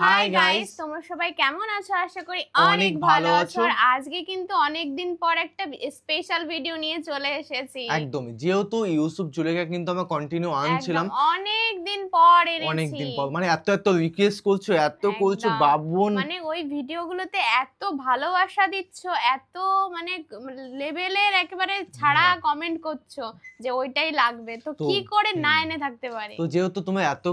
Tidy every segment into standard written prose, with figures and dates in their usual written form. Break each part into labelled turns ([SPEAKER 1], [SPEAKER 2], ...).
[SPEAKER 1] Hi guys, তোমরা সবাই কেমন আছো? আশা করি অনেক ভালো আছো। আর আজকে কিন্তু অনেক দিন পর একটা স্পেশাল ভিডিও নিয়ে চলে এসেছি।
[SPEAKER 2] একদম, যেহেতু ইউসুফ জুলেখা কিন্তু আমরা কন্টিনিউ আনছিলাম
[SPEAKER 1] অনেক দিন পর এনেছি।
[SPEAKER 2] অনেক দিন পর, মানে এত রিকোয়েস্ট করছো, এত করছো বাবুন,
[SPEAKER 1] মানে ওই ভিডিওগুলোতে এত ভালোবাসা দিচ্ছ, এত মানে লেভেলের একেবারে ছাড়া কমেন্ট করছো যে ওইটাই লাগবে, তো কি করে না এনে থাকতে পারে।
[SPEAKER 2] তো যেহেতু তুমি এত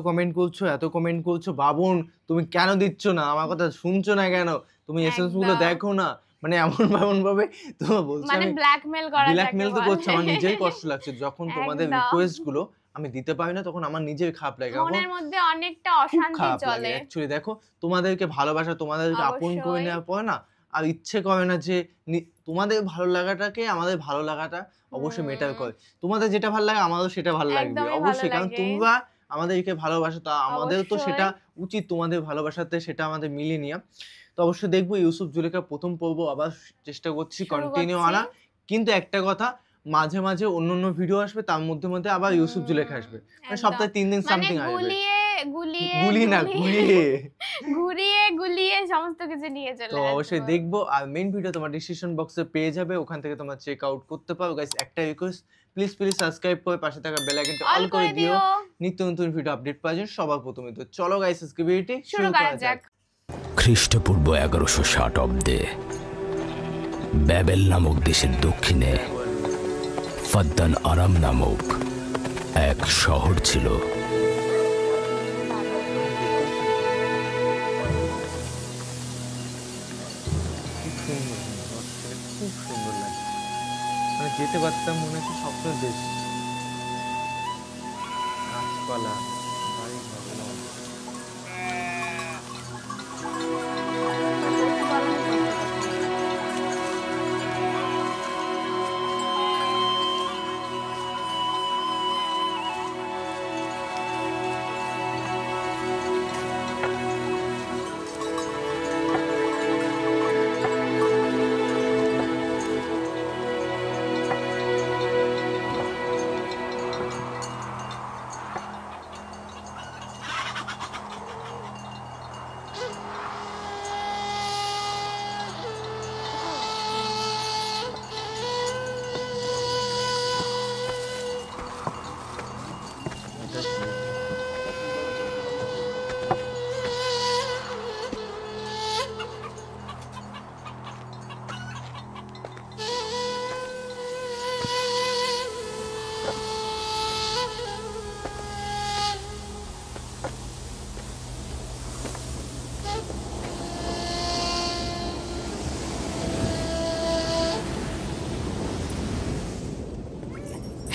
[SPEAKER 2] কমেন্ট করছো বাবুন, তুমি কেন দিচ্ছ না? আমার কথা শুনছো না কেন? তুমি এসএস গুলো দেখো না, মানে এমন ভাবে তোমার বলছো,
[SPEAKER 1] মানে ব্ল্যাকমেল
[SPEAKER 2] তো করছো। আমার নিজেই কষ্ট লাগছে যখন তোমাদের রিকোয়েস্ট গুলো আমি দিতে পারি না, তখন আমার নিজের খারাপ লাগে,
[SPEAKER 1] মনের মধ্যে অনেকটা অশান্তি চলে।
[SPEAKER 2] অ্যাকচুয়ালি দেখো, তোমাদেরকে ভালোবাসা, তোমাদেরকে আপন করে নেওয়ার পর না আর ইচ্ছে করে না যে তোমাদের ভালো লাগাটাকে আমাদের ভালো লাগাটা অবশ্যই মেটার করে। তোমাদের যেটা ভালো লাগে আমাদের সেটা ভালো লাগবে অবশ্যই, কারণ তোমরা আমাদেরকে ভালোবাসো, তা আমাদের তো সেটা উচিত তোমাদের ভালোবাসাতে সেটা আমাদের মিলিয়ে নিয়ে। তো অবশ্যই দেখবো ইউসুফ জুলেখা প্রথম পর্ব আবার চেষ্টা করছি কন্টিনিউ আনা, কিন্তু একটা কথা, মাঝে মাঝে অন্য ভিডিও আসবে, তার মধ্যে আবার ইউসুফ জুলেখা আসবে, মানে সপ্তাহে 3 দিন সামথিং আসবে।
[SPEAKER 1] গুলিয়ে সমস্ত কিছু নিয়ে চলে
[SPEAKER 2] তো অবশ্যই দেখবো। আর মেইন ভিডিও তোমার ডিসক্রিপশন বক্সে পেয়ে যাবে, ওখান থেকে তোমরা চেক আউট করতে পারো। গাইস, একটা রিকোয়েস্ট, প্লিজ সাবস্ক্রাইব করে পাশে থাকা বেল আইকনটা অল করে দিও, নিত্য নতুন ভিডিও আপডেট পাওয়ার জন্য সবার প্রথমে। তো চলো গাইস, আজকে ভিডিওটি শুরু করা যাক।
[SPEAKER 3] খ্রিস্টপূর্ব 1160 অব্দে ব্যাবেল নামক দেশের দক্ষিণে ফাদ্দান আরাম নামক এক শহর ছিল।
[SPEAKER 2] খুব সুন্দর লাগে, মানে যেতে পারতাম মনে হচ্ছে স্বপ্নের দেশ, গাছপালা, বাড়ি ঘর।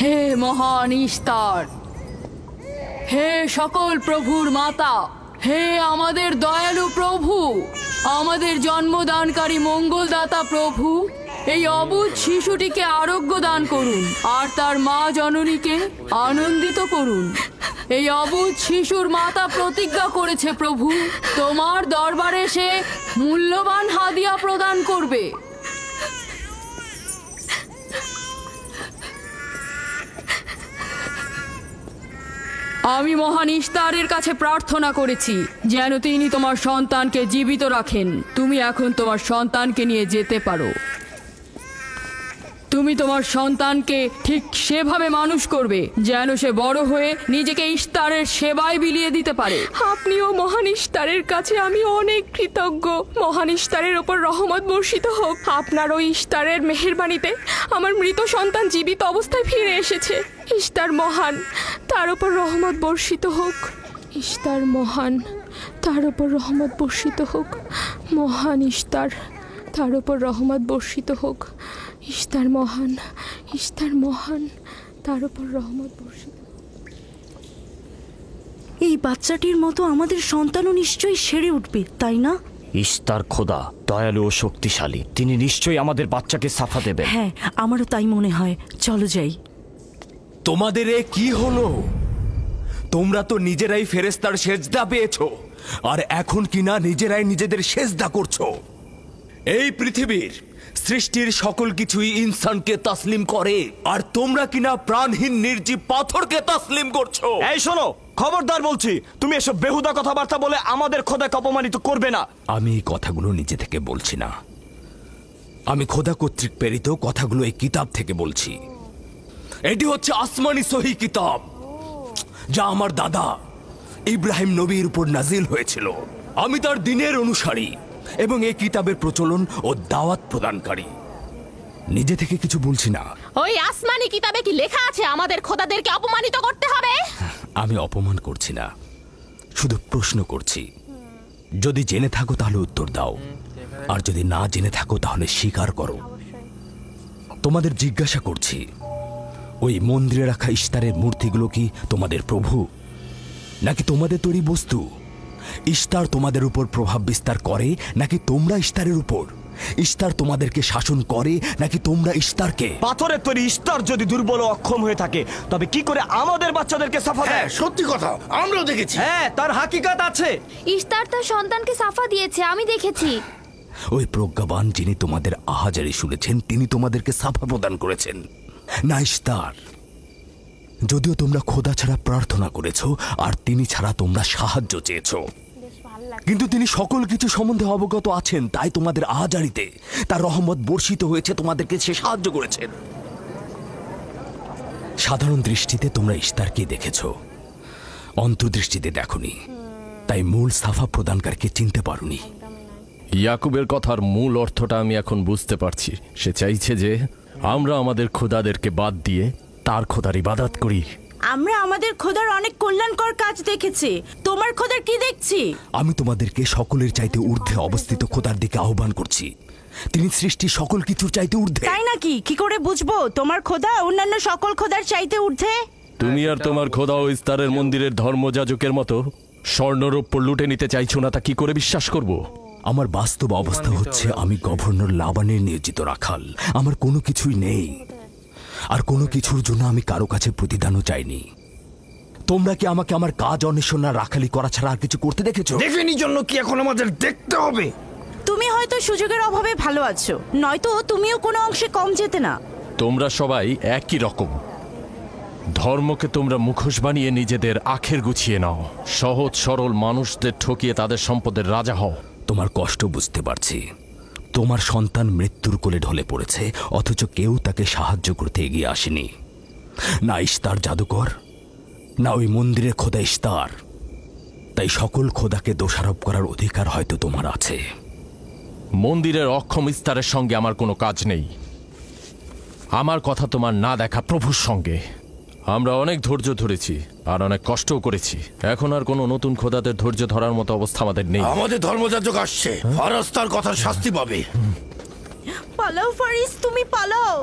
[SPEAKER 4] হে মহান ইস্তার, হে সকল প্রভুর মাতা, হে আমাদের দয়ালু প্রভু, আমাদের জন্মদানকারী মঙ্গলদাতা প্রভু, এই অবুঝ শিশুটিকে আরোগ্য দান করুন আর তার মা জননীকে আনন্দিত করুন। এই অবুঝ শিশুর মাতা প্রতিজ্ঞা করেছে প্রভু, তোমার দরবারে সে মূল্যবান হাদিয়া প্রদান করবে। আমি মহান ইস্তারের কাছে প্রার্থনা করেছি যেন তিনি তোমার সন্তানকে জীবিত রাখেন। তুমি এখন তোমার সন্তানকে নিয়ে যেতে পারো। তুমি তোমার সন্তানকে ঠিক সেভাবে মানুষ করবে যেন সে বড় হয়ে নিজেকে ইস্তারের সেবায় বিলিয়ে দিতে পারে। আপনিও মহান ইস্তারের কাছে আমি অনেক কৃতজ্ঞ। মহান ইস্তারের ওপর রহমত বর্ষিত হোক। আপনার ওই ইস্তারের মেহেরবানিতে আমার মৃত সন্তান জীবিত অবস্থায় ফিরে এসেছে। ইস্তার মহান, তার ওপর রহমত বর্ষিত হোক। ইস্তার মহান, তার ওপর রহমত বর্ষিত হোক। মহান ইস্তার, তার ওপর রহমত বর্ষিত হোক। ইস্তার মহান, ইস্তার মহান, তার ওপর রহমত বর্ষিত।
[SPEAKER 5] এই বাচ্চাটির মতো আমাদের সন্তানও নিশ্চয়ই সেরে উঠবে, তাই না?
[SPEAKER 3] ইস্তার খোদা দয়ালু ও শক্তিশালী, তিনি নিশ্চয়ই আমাদের বাচ্চাকে সাফা দেবেন।
[SPEAKER 5] হ্যাঁ, আমারও তাই মনে হয়। চলো যাই।
[SPEAKER 6] তোমাদের এ কি হলো? তোমরা তো নিজেরাই ফেরেশতার সেজদা পেয়েছো, আর এখন কিনা নিজেরাই নিজেদের সেজদা করছো। এই পৃথিবীর সৃষ্টির সকল কিছুই ইনসানকে তাসলিম করে, আর তোমরা কিনা প্রাণহীন নির্জীব পাথরকে তাসলিম করছো।
[SPEAKER 3] এই শোনো, খবরদার বলছি, তুমি এসব বেহুদা কথাবার্তা বলে আমাদের খোদাকে অপমানিত করবে না।
[SPEAKER 6] আমি এই কথাগুলো নিজে থেকে বলছি না, আমি খোদা কর্তৃক প্রেরিত কথাগুলো এই কিতাব থেকে বলছি। এটি হচ্ছে আসমানি সহি কিতাব, যা আমার দাদা ইব্রাহিম নবীর উপর নাজিল হয়েছিল। আমি তার দিনের অনুসারী এবং এই কিতাবের প্রচলন ও দাওয়াত প্রদানকারী। নিজে থেকে কিছু বলছি না।
[SPEAKER 4] ওই আসমানি কিতাবে কি লেখা আছে আমাদের খোদাদেরকে অপমানিত করতে হবে?
[SPEAKER 6] আমি অপমান করছি না, শুধু প্রশ্ন করছি। যদি জেনে থাকো তাহলে উত্তর দাও, আর যদি না জেনে থাকো তাহলে স্বীকার করো। তোমাদের জিজ্ঞাসা করছি, ওই মন্দিরে রাখা ইশতারের মূর্তিগুলো কি তোমাদের প্রভু, নাকি তোমাদের তৈরি বস্তু? ইশতার তোমাদের উপর প্রভাব বিস্তার করে নাকি তোমরা ইশতারের উপর? ইশতার তোমাদেরকে শাসন করে নাকি তোমরা ইশতারকে?
[SPEAKER 3] পাথরের তৈরি ইশতার যদি দুর্বল ও অক্ষম হয়ে থাকে, তবে কি করে আমাদের বাচ্চাদেরকে সাফা দেয়?
[SPEAKER 7] সত্যি কথা, আমরাও দেখেছি।
[SPEAKER 3] হ্যাঁ, তার হাকিকাত আছে।
[SPEAKER 8] ইশতার তার সন্তানকে সাফা দিয়েছে, আমি দেখেছি।
[SPEAKER 6] ওই প্রজ্ঞাবান যিনি তোমাদের আহাজারি শুনেছেন, তিনি তোমাদেরকে সাফা প্রদান করেছেন, না ইশতার। যদিও তোমরা খোদা ছাড়া প্রার্থনা করেছো আর তিনি ছাড়া তোমরা সাহায্য চেয়েছো, কিন্তু তিনি সকল কিছু সম্বন্ধে অবগত আছেন, তাই তোমাদের আহাজারিতে তার রহমত বর্ষিত হয়েছে, তোমাদেরকে সে সাহায্য করেছেন। সাধারণ দৃষ্টিতে তোমরা ইশতারকে দেখেছো, অন্তর্দৃষ্টিতে দেখোনি, তাই মূল সাফা প্রদানকারীকে চিনতে পারোনি।
[SPEAKER 9] ইয়াকুবের কথার মূল অর্থটা আমি এখন বুঝতে পারছি। সে চাইছে যে আমরা আমাদের খোদাদেরকে বাদ দিয়ে তার খোদার ইবাদত করি।
[SPEAKER 5] আমরা আমাদের খোদার অনেক কল্যাণকর কাজ দেখেছি, তোমার খোদার কি দেখছি?
[SPEAKER 6] আমি তোমাদেরকে সকলের চাইতে ঊর্ধ্বে অবস্থিত খোদার দিকে আহ্বান করছি। তিনি সৃষ্টি সকল কিছুর চাইতে ঊর্ধ্বে।
[SPEAKER 5] তাই নাকি? কি করে বুঝবো তোমার খোদা অন্যান্য সকল খোদার চাইতে ঊর্ধ্বে?
[SPEAKER 9] তুমি আর তোমার খোদা ও ইস্তারের মন্দিরের ধর্মযাজকের মতো স্বর্ণরৌপ্য লুটে নিতে চাইছো না, তা কি করে বিশ্বাস করব?
[SPEAKER 6] আমার বাস্তব অবস্থা হচ্ছে, আমি গভর্নর লাবানের নিয়োজিত রাখাল। আমার কোনো কিছুই নেই, আর কোনো কিছুর জন্য আমি কারো কাছে প্রতিদানও চাইনি। তোমরা কি আমাকে আমার কাজ অন্বেষণ না রাখালি করা ছাড়া আর কিছু করতে দেখেছো?
[SPEAKER 7] দেখেনি জন্য কি এখন আমাদের দেখতে হবে?
[SPEAKER 5] তুমি হয়তো সুযোগের অভাবে ভালো আছো, নয়তো তুমিও কোনো অংশে কম যেতে না।
[SPEAKER 9] তোমরা সবাই একই রকম। ধর্মকে তোমরা মুখোশ বানিয়ে নিজেদের আখের গুছিয়ে নাও, সহজ সরল মানুষদের ঠকিয়ে তাদের সম্পদের রাজা হও।
[SPEAKER 6] তোমার কষ্ট বুঝতে পারছি। তোমার সন্তান মৃত্যুর কোলে ঢলে পড়েছে, অথচ কেউ তাকে সাহায্য করতে এগিয়ে আসেনি। না ইশতার জাদুকর, না ওই মন্দিরের খোদা ইশতার। তাই সকল খোদাকে দোষারোপ করার অধিকার হয়তো তোমার আছে।
[SPEAKER 9] মন্দিরের অক্ষম ইস্তারের সঙ্গে আমার কোনো কাজ নেই। আমার কথা তোমার না দেখা প্রভুর সঙ্গে। আমরা অনেক ধৈর্য ধরেছি আর অনেক কষ্টও করেছি। এখন আর কোনো নতুন খোদাদের ধৈর্য ধরার মতো অবস্থা আমাদের নেই।
[SPEAKER 7] আমাদের ধর্মযাজক আসছে, ফারাজ তার কথার শাস্তি পাবে।
[SPEAKER 5] পালাও ফারিস, তুমি পালাও।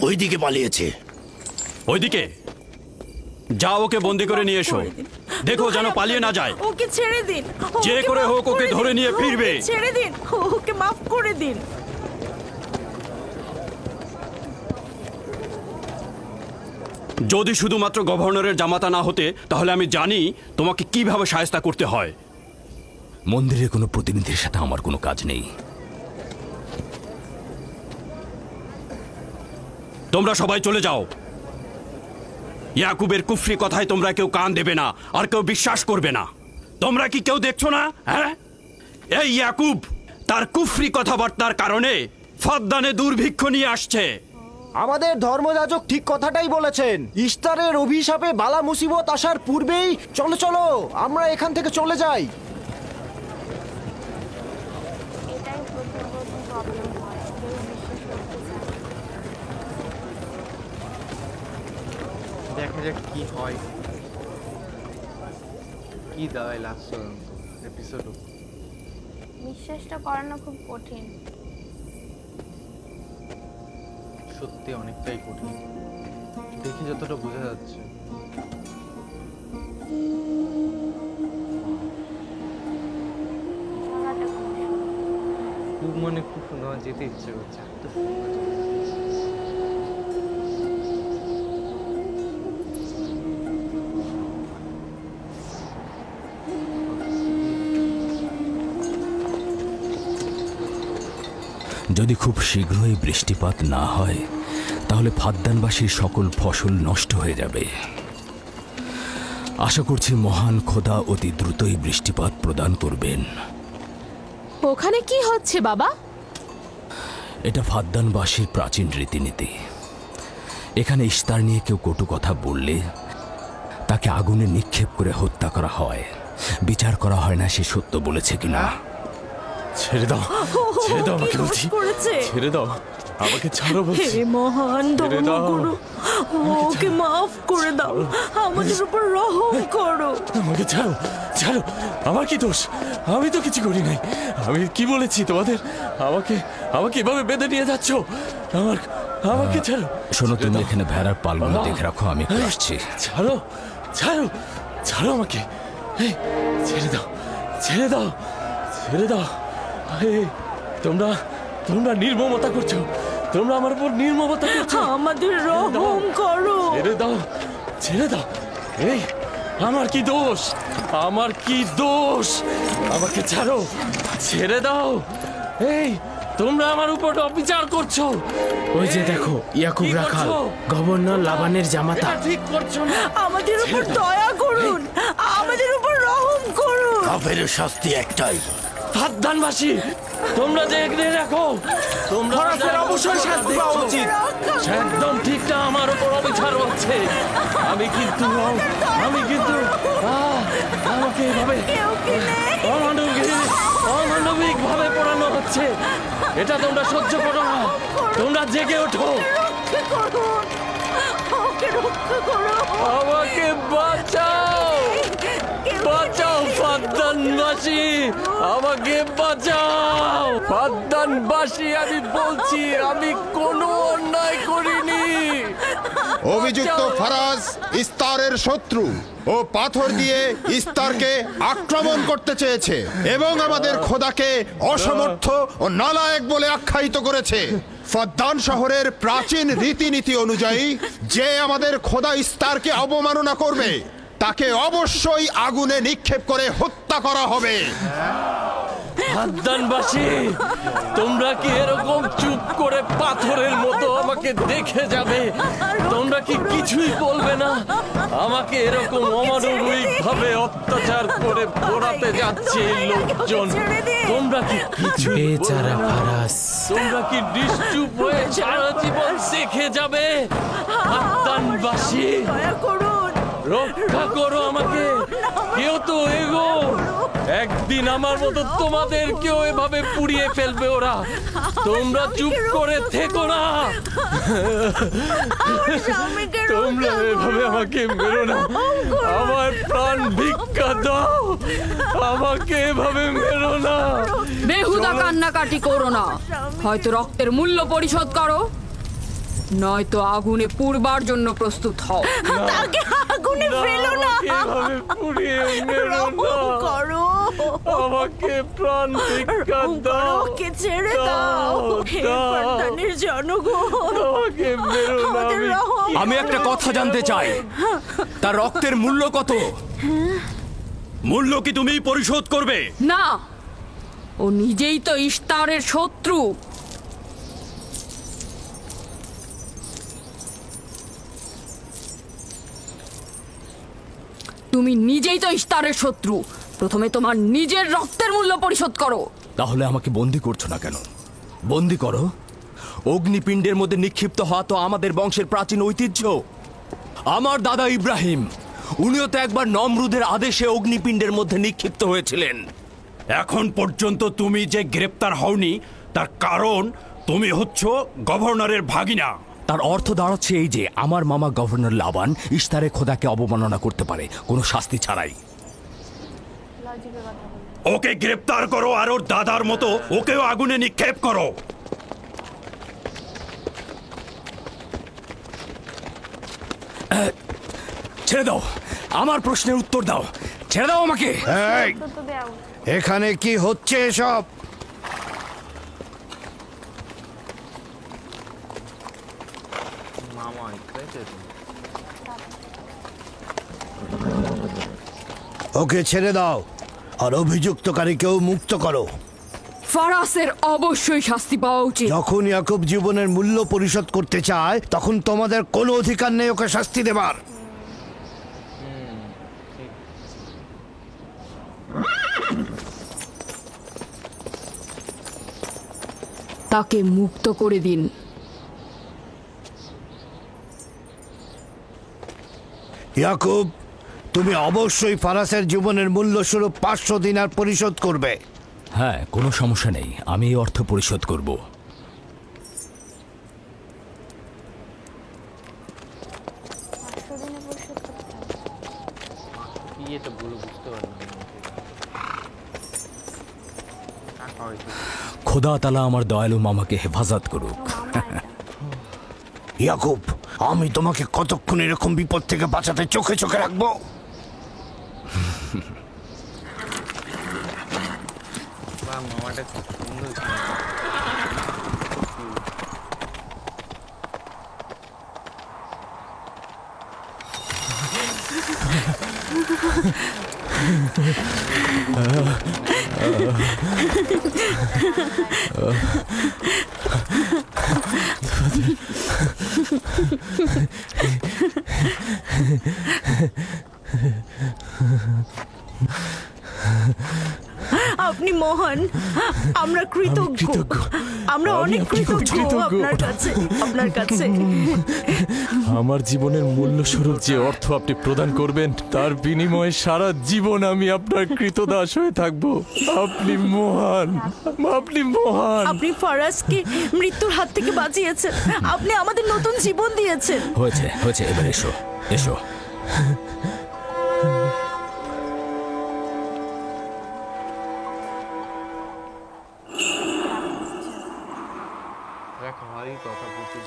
[SPEAKER 7] ওইদিকে পালিয়েছে।
[SPEAKER 3] ওইদিকে যাও, ওকে বন্দি করে নিয়ে এসো। দেখো যেন পালিয়ে না যায়।
[SPEAKER 5] ওকে ছেড়ে দিন,
[SPEAKER 3] যে
[SPEAKER 5] ওকে
[SPEAKER 3] করে
[SPEAKER 5] মাফ
[SPEAKER 3] হোক ওকে ধরে
[SPEAKER 5] দিন,
[SPEAKER 3] নিয়ে ফিরবে।
[SPEAKER 5] ওকে ছেড়ে দিন, ওকে মাফ করে দিন।
[SPEAKER 3] যদি শুধুমাত্র গভর্নরের জামাতা না হতে, তাহলে আমি জানি তোমাকে কিভাবে শায়েস্তা করতে হয়।
[SPEAKER 6] মন্দিরের কোনো প্রতিনিধির সাথে আমার কোনো কাজ নেই।
[SPEAKER 3] তোমরা সবাই চলে যাও। ইয়াকুবের কুফরি কথায় তোমরা কেউ কান দেবে না, আর কেউ বিশ্বাস করবে না। তোমরা কি কেউ দেখছো না? হ্যাঁ, এই ইয়াকুব তার কুফরি কথাবার্তার কারণে ফাদ্দানে দুর্ভিক্ষ নিয়ে আসছে।
[SPEAKER 10] আমাদের ধর্মযাজক ঠিক কথাটাই বলেছেন। ইশতারের অভিশাপে বালা মুসিবত আসার পূর্বেই চলো চলো আমরা এখান থেকে চলে যাই।
[SPEAKER 2] দেখা যাক কি হয়, কি দাঁড়ায় লাস্ট পর্যন্ত এপিসোড।
[SPEAKER 1] বিশ্বাসটা করানো খুব কঠিন,
[SPEAKER 2] সত্যি অনেকটাই কঠিন, দেখে যতটা বোঝা যাচ্ছে। খুব মানে খুব সুন্দর, যেতে ইচ্ছে করছে, এত সুন্দর।
[SPEAKER 6] যদি খুব শীঘ্রই বৃষ্টিপাত না হয় তাহলে ফাদ্দানবাসীর সকল ফসল নষ্ট হয়ে যাবে। আশা করছি মহান খোদা অতি দ্রুতই বৃষ্টিপাত প্রদান করবেন।
[SPEAKER 4] ওখানে কি হচ্ছে বাবা?
[SPEAKER 6] এটা ফাদ্দানবাসীর প্রাচীন রীতিনীতি। এখানে ইস্তার নিয়ে কেউ কটু কথা বললে তাকে আগুনে নিক্ষেপ করে হত্যা করা হয়। বিচার করা হয় না সে সত্য বলেছে কিনা।
[SPEAKER 9] ছেড়ে দাও, ছেড়ে দাও আমাকে বলছি, ছেড়ে দাও আমাকে, ছাড়ো বলছি।
[SPEAKER 5] হে মহান ধর্মগুরু, ওকে মাফ করে দাও, আমাদের উপর রহম করো।
[SPEAKER 9] আমাকে ছাড়ো, ছাড়ো, আমার কি দোষ? আমি তো কিছু করি নাই। আমি কি বলেছি তোমাদের? আমাকে আমাকে এভাবে বেঁধে নিয়ে যাচ্ছ? আমাকে ছাড়ো।
[SPEAKER 6] শোনো, তুমি এখানে ভেড়ার পালগুলো দেখে রাখো, আমি একটু আসছি।
[SPEAKER 9] ছাড়ো, ছাড়ো, ছাড়ো আমাকে। এই, ছেড়ে দাও, ছেড়ে দাও, ছেড়ে দাও। এই, তোমরা তোমরা নির্মমতা করছো, তোমরা আমার উপর নির্মমতা করছো।
[SPEAKER 5] আমাদের রহম করো।
[SPEAKER 9] ছেড়ে দাও, ছেড়ে দাও। এই, আমার কি দোষ? আমার কি দোষ? আমাকে ছাড়ো, ছেড়ে দাও। এই, তোমরা আমার উপর অবিচার করছো।
[SPEAKER 11] ওই যে দেখো, ইয়াকুব রাখাল, গভর্নর লাবানের জামাতা।
[SPEAKER 9] ঠিক করছো না।
[SPEAKER 5] আমাদের উপর দয়া করুন, আমাদের উপর রহম করুন।
[SPEAKER 7] কাফেরের শাস্তি একটাই।
[SPEAKER 9] ফাদ্দানবাসী, তোমরা দেখে রাখো, তোমরা
[SPEAKER 10] অবশ্যই শাস্তি পাওয়া উচিত।
[SPEAKER 9] একদম ঠিকটা আমার উপর অবিচার হচ্ছে। আমি কিন্তু আমাকে এভাবে অমানবিক ভাবে পড়ানো হচ্ছে। এটা তোমরা সহ্য করো না, তোমরা জেগে ওঠো। আমাকে বাঁচাও, বাঁচাও ফাদ্দানবাসী, আমাকে বাঁচাও ফাদ্দানবাসী। আমি বলছি আমি কোনো অন্যায় করিনি।
[SPEAKER 12] অভিযুক্ত ফারাজ ইস্তারের শত্রু ও পাথর দিয়ে ইস্তারকে আক্রমণ করতে চেয়েছে এবং আমাদের খোদাকে অসমর্থ ও নালায়েক বলে আখ্যায়িত করেছে। ফাদ্দান শহরের প্রাচীন রীতিনীতি অনুযায়ী যে আমাদের খোদা ইস্তারকে অবমাননা করবে তাকে অবশ্যই আগুনে নিক্ষেপ করে হত্যা করা হবে।
[SPEAKER 9] ফাদ্দানবাসী, তোমরা কি এরকম চুপ করে পাথরের মতো আমাকে দেখে যাবে? তোমরা কি কিছুই বলবে না? আমাকে এরকম অমানবিক ভাবে অত্যাচার করে পোড়াতে যাচ্ছে এই লোকজন। তোমরা কি কিছুই
[SPEAKER 11] বেচারা ফারাজ,
[SPEAKER 9] তোমরা কি নিশ্চুপ হয়ে সারা জীবন দেখে যাবে? ফাদ্দানবাসী, রক্ষা করো আমাকে, কেউ তো এগো। একদিন আমার মতো তোমাদের কেউ এভাবে পুড়িয়ে ফেলবে ওরা। তোমরা চুপ করে থেকো না, তোমরা এভাবে আমাকে মেরো না। আমার প্রাণ ভিক্ষা দাও, আমাকে এভাবে মেরো না।
[SPEAKER 4] বেহুদা কান্নাকাটি করো না, হয়তো রক্তের মূল্য পরিশোধ করো, নয়তো আগুনে পুড়বার জন্য প্রস্তুত হও।
[SPEAKER 5] তাকে আগুনে ফেলো না,
[SPEAKER 9] এভাবে পুড়িয়ে মেরো না,
[SPEAKER 5] করো
[SPEAKER 9] আমাকে প্রাণ ভিক্ষা দাও,
[SPEAKER 5] ওকে ছেড়ে দাও। হে ফাদ্দানের জনগণ,
[SPEAKER 9] আমাকে মেরো না।
[SPEAKER 6] আমি একটা কথা জানতে চাই, তার রক্তের মূল্য কত?
[SPEAKER 3] মূল্য কি তুমি পরিশোধ করবে?
[SPEAKER 4] না, ও নিজেই তো ইস্তারের শত্রু। তুমি নিজেই তো ইস্তারের শত্রু, প্রথমে তোমার নিজের রক্তের মূল্য পরিশোধ করো।
[SPEAKER 6] তাহলে আমাকে বন্দি করছো না কেন? বন্দি করো। অগ্নিপিণ্ডের মধ্যে নিক্ষিপ্ত হওয়া তো আমাদের বংশের প্রাচীন ঐতিহ্য। আমার দাদা ইব্রাহিম, উনিও তো একবার নমরুদের আদেশে অগ্নিপিণ্ডের মধ্যে নিক্ষিপ্ত হয়েছিলেন।
[SPEAKER 3] এখন পর্যন্ত তুমি যে গ্রেপ্তার হওনি তার কারণ তুমি হচ্ছ গভর্নরের ভাগিনা।
[SPEAKER 6] তার অর্থ দাঁড়াচ্ছে এই যে আমার মামা গভর্নর লাবান ইস্তারে খোদাকে অবমাননা করতে পারে কোনো শাস্তি ছাড়াই।
[SPEAKER 3] ওকে গ্রেপ্তার করো আর ওর দাদার মতো ওকেও আগুনে নিক্ষেপ করো।
[SPEAKER 6] ছেড়ে দাও, আমার প্রশ্নের উত্তর দাও, ছেড়ে দাও আমাকে।
[SPEAKER 12] এখানে কি হচ্ছে এসব? ওকে ছেড়ে দাও আর অভিযুক্তকারীকেও মুক্ত করো।
[SPEAKER 4] ফারাসের অবশ্যই শাস্তি পাওয়া উচিত।
[SPEAKER 7] যখন ইয়াকুব জীবনের মূল্য পরিশোধ করতে চায় তখন তোমাদের কোনো অধিকার নেই ওকে শাস্তি দেবার।
[SPEAKER 4] তাকে মুক্ত করে দিন।
[SPEAKER 7] ইয়াকুব, তুমি অবশ্যই ফারাসের জীবনের মূল্য স্বরূপ 500 দিনার পরিশোধ করবে।
[SPEAKER 6] হ্যাঁ, কোনো সমস্যা নেই, আমি এই অর্থ পরিশোধ করব। খোদা তাআলা আমার দয়ালু মামাকে হেফাজত করুক।
[SPEAKER 7] ইয়াকুব, আমি তোমাকে কতক্ষণ এরকম বিপদ থেকে বাঁচাতে চোখে চোখে রাখবো?
[SPEAKER 2] মামাটা খুব সুন্দর।
[SPEAKER 5] আপনি মহান, আমরা কৃতজ্ঞ, আমরা অনেক কৃতজ্ঞ আপনার কাছে।
[SPEAKER 9] আমার জীবনের মূল্য স্বরূপ যে অর্থ আপনি প্রদান করবেন তার বিনিময়ে সারা জীবন আমি আপনার কৃতদাস হয়ে থাকব। আপনি মহান, আপনি মহান।
[SPEAKER 5] আপনি ফারাজকে মৃত্যুর হাত থেকে বাঁচিয়েছেন, আপনি আমাদের নতুন জীবন দিয়েছেন।
[SPEAKER 6] হয়েছে হয়েছে, এবার এসো এসো।
[SPEAKER 2] কথা বলতে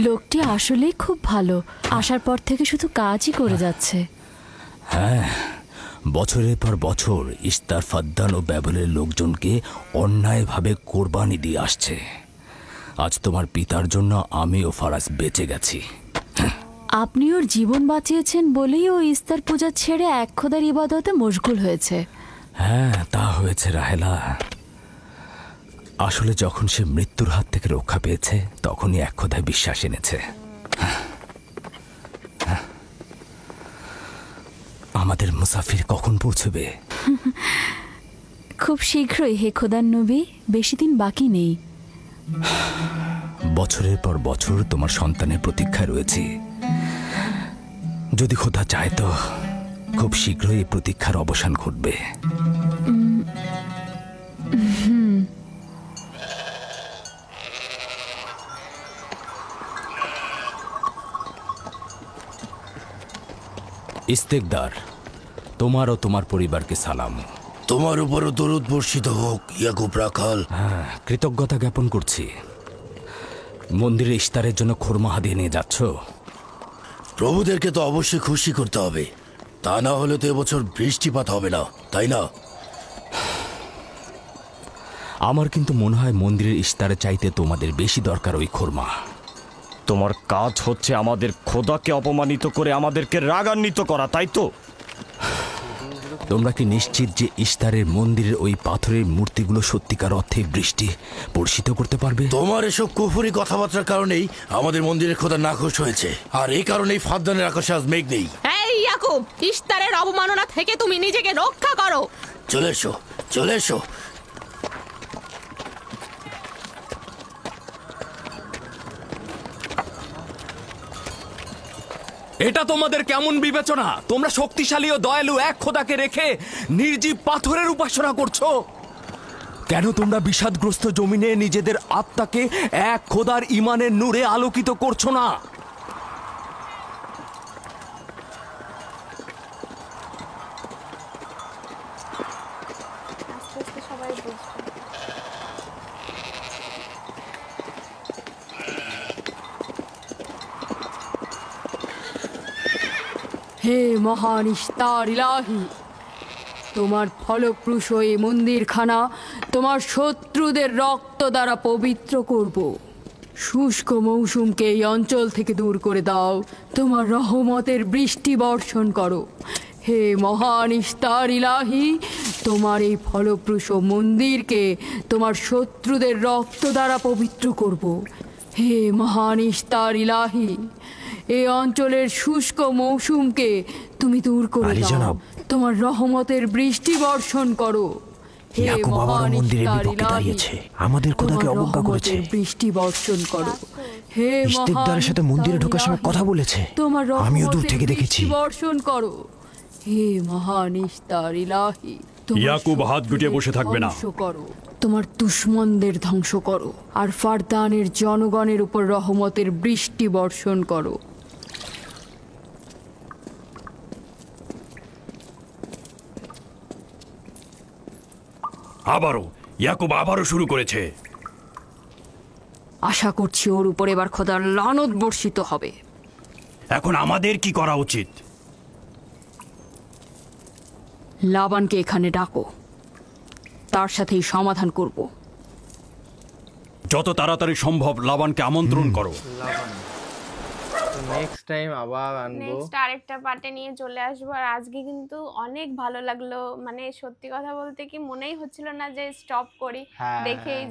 [SPEAKER 13] লোকটি আসলেই খুব ভালো, আসার পর থেকে শুধু কাজই করে যাচ্ছে।
[SPEAKER 6] হ্যাঁ, বছরের পর বছর ইস্তার, ফাদ্দান ও ব্যাবলের লোকজনকে অন্যায়ভাবে কোরবানি দিয়ে আসছে। আজ তোমার পিতার জন্য আমি ও ফারাজ বেঁচে গেছি।
[SPEAKER 13] আপনি ওর জীবন বাঁচিয়েছেন বলেই ও ইস্তার পূজা ছেড়ে এক খোদার ইবাদতে মশগুল হয়েছে।
[SPEAKER 6] হ্যাঁ, তা হয়েছে রাহেলা। আসলে যখন সে মৃত্যুর হাত থেকে রক্ষা পেয়েছে তখনই এক খোদায় বিশ্বাস এনেছে। আমাদের মুসাফির কখন পৌঁছবে?
[SPEAKER 13] খুব শীঘ্রই হে খোদার নবী, বেশি দিন বাকি নেই।
[SPEAKER 6] বছরের পর বছর তোমার সন্তানের প্রতীক্ষায় রয়েছি। যদি খোদা চায় তো খুব শীঘ্রই এই প্রতীক্ষার অবসান ঘটবে। ইস্তেকদার, তোমার ও তোমার পরিবারকে সালাম।
[SPEAKER 7] তোমার উপরও দরুদ বর্ষিত হোক ইয়াকুব রাখাল।
[SPEAKER 6] হ্যাঁ, কৃতজ্ঞতা জ্ঞাপন করছি। মন্দিরে ইস্তারের জন্য খোরমা হাদিয়ে নিয়ে যাচ্ছ?
[SPEAKER 7] প্রভুদেরকে তো অবশ্যই খুশি করতে হবে, তা না হলে তো এবছর বৃষ্টিপাত হবে না, তাই না?
[SPEAKER 6] আমার কিন্তু মনে হয় মন্দিরের ইস্তারে চাইতে তোমাদের বেশি দরকার ওই খোরমা।
[SPEAKER 14] তোমার কাজ হচ্ছে আমাদের খোদাকে অপমানিত করে আমাদেরকে রাগান্বিত করা, তাই তো?
[SPEAKER 6] তোমরা কি নিশ্চিত যে ইস্তারের মন্দিরের ওই পাথরের মূর্তিগুলো সত্যিকার অর্থে বৃষ্টি বর্ষিত করতে পারবে?
[SPEAKER 7] তোমার এসব কুফুরি কথাবার্তার কারণেই আমাদের মন্দিরের খোদা নাখোশ হয়েছে, আর এই কারণেই ফাদ্দানের আকাশে আজ মেঘ নেই।
[SPEAKER 4] এই ইয়াকুব, ইস্তারের অবমাননা থেকে তুমি নিজেকে রক্ষা করো।
[SPEAKER 7] চলে এসো, চলে এসো।
[SPEAKER 6] এটা তোমাদের কেমন বিবেচনা? তোমরা শক্তিশালী ও দয়ালু এক খোদাকে রেখে নির্জীব পাথরের উপাসনা করছো। কেন তোমরা বিষাদগ্রস্ত জমিনে নিজেদের আত্মাকে এক খোদার ঈমানের নূরে আলোকিত করছো না?
[SPEAKER 4] হে মহান ইস্তার ইলাহি, তোমার ফলপ্রসূ এই মন্দিরখানা তোমার শত্রুদের রক্ত দ্বারা পবিত্র করব। শুষ্ক মৌসুমকে এই অঞ্চল থেকে দূর করে দাও, তোমার রহমতের বৃষ্টি বর্ষণ করো। হে মহান ইস্তার ইলাহি, তোমার এই ফলপ্রসূ মন্দিরকে তোমার শত্রুদের রক্ত দ্বারা পবিত্র করব। হে মহান ইস্তার ইলাহি, এই অঞ্চলের শুষ্ক মৌসুমকে তুমি দূর করে
[SPEAKER 6] আলী
[SPEAKER 4] দাও,
[SPEAKER 6] জনাব।
[SPEAKER 4] তোমার রহমতের বৃষ্টি বর্ষণ করো। হে
[SPEAKER 6] ইয়াকুব আবারও
[SPEAKER 4] মহান
[SPEAKER 6] মন্দিরের
[SPEAKER 4] ইস্তার
[SPEAKER 6] বিপক্ষে
[SPEAKER 4] ইলাহি,
[SPEAKER 6] দাঁড়িয়েছে, আমাদের খোদাকে
[SPEAKER 4] তোমার
[SPEAKER 6] অবজ্ঞা করেছে।
[SPEAKER 4] রহমতের বৃষ্টি বর্ষণ করো। হে
[SPEAKER 6] ইস্তেকদারের সাথে মন্দিরে ঢোকার সময় কথা বলেছে,
[SPEAKER 4] তোমার
[SPEAKER 6] আমিও দূর
[SPEAKER 4] রহমতের
[SPEAKER 6] থেকে দেখেছি।
[SPEAKER 4] বৃষ্টি বর্ষণ করো। হে মহান ইস্তার ইলাহি, তোমার
[SPEAKER 3] ইয়াকুব হাত গুটিয়ে বসে থাকবে না।
[SPEAKER 4] ধ্বংস করো, তোমার দুশমনদের ধ্বংস করো, আর ফারদানের জনগণের উপর রহমতের বৃষ্টি বর্ষণ করো।
[SPEAKER 3] ইয়াকুব আবারও শুরু করেছে।
[SPEAKER 4] আশা করছি ওর উপর এবার খোদার লানত বর্ষিত হবে।
[SPEAKER 3] এখন আমাদের কি করা উচিত?
[SPEAKER 4] লাবানকে এখানে ডাকো, তার সাথেই সমাধান করব।
[SPEAKER 3] যত তাড়াতাড়ি সম্ভব লাবানকে আমন্ত্রণ করো।
[SPEAKER 2] নেক্সট টাইম আবার আনবো।
[SPEAKER 1] নেক্সট আরেকটা পার্টে নিয়ে চলে আসবো। আর আজকে কিন্তু অনেক ভালো লাগলো, মানে সত্যি কথা বলতে কি মনেই হচ্ছিল না যে স্টপ করি,
[SPEAKER 2] হ্যাঁ,
[SPEAKER 1] দেখেই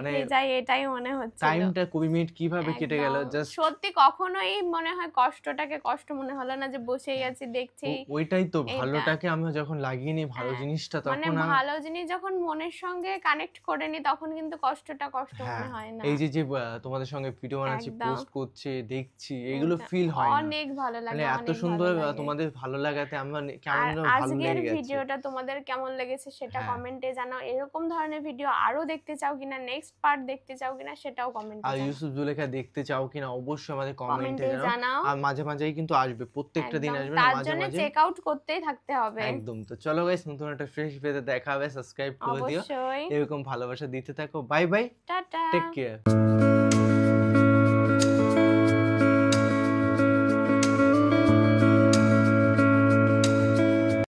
[SPEAKER 2] মানে
[SPEAKER 1] যাই এটাই মনে হচ্ছিল।
[SPEAKER 2] টাইমটা 20 মিনিট কিভাবে কেটে গেল
[SPEAKER 1] একদম।
[SPEAKER 2] জাস্ট
[SPEAKER 1] সত্যি কখনোই মনে হয় কষ্টটাকে কষ্ট মনে হলো না যে বসেই আছি দেখছি।
[SPEAKER 2] ওইটাই তো,
[SPEAKER 1] এইটা।
[SPEAKER 2] ভালোটাকে আমরা যখন লাগিয়ে নিই ভালো জিনিসটা,
[SPEAKER 1] মানে
[SPEAKER 2] তখন
[SPEAKER 1] ভালো জিনিস যখন মনের সঙ্গে কানেক্ট করে নি তখন কিন্তু কষ্টটা কষ্ট মনে হয় না।
[SPEAKER 2] এই যে যে তোমাদের সঙ্গে ভিডিও বানাচ্ছি,
[SPEAKER 1] একদম।
[SPEAKER 2] পোস্ট করছি, দেখছি, এগুলো ফিল হয় না।
[SPEAKER 1] অনেক ভালো লাগে,
[SPEAKER 2] মানে এত
[SPEAKER 1] অনেক
[SPEAKER 2] সুন্দর
[SPEAKER 1] ভালো লাগে।
[SPEAKER 2] তোমাদের ভালো লাগাতে আমরা কেমন
[SPEAKER 1] আর
[SPEAKER 2] যেন ভালো
[SPEAKER 1] আজকের
[SPEAKER 2] লেগে গেছে।
[SPEAKER 1] ভিডিওটা তোমাদের কেমন লেগেছে সেটা
[SPEAKER 2] হ্যাঁ।
[SPEAKER 1] কমেন্টে জানাও। এরকম ধরনের ভিডিও আরো দেখতে চাও কিনা, নেক্সট পার্ট দেখতে চাও কিনা সেটাও কমেন্টে
[SPEAKER 2] আর
[SPEAKER 1] জানাও।
[SPEAKER 2] ইউসুফ জুলেখা দেখতে চাও কিনা অবশ্যই আমাদের কমেন্টে
[SPEAKER 1] কমেন্টে জানাও।
[SPEAKER 2] জানাও। আর মাঝে মাঝেই কিন্তু আসবে, প্রত্যেকটা দিন
[SPEAKER 1] একদম,
[SPEAKER 2] আসবে,
[SPEAKER 1] তার
[SPEAKER 2] মাঝে
[SPEAKER 1] জন্য
[SPEAKER 2] মাঝে
[SPEAKER 1] চেক আউট করতেই থাকতে হবে।
[SPEAKER 2] একদম। তো চলো গাইস, নতুন একটা ফ্রেশ ভিডিওতে দেখা হবে, সাবস্ক্রাইব করে দিও,
[SPEAKER 1] অবশ্যই।
[SPEAKER 2] এরকম ভালোবাসা দিতে থাকো। Bye bye,
[SPEAKER 1] tata,
[SPEAKER 2] take care.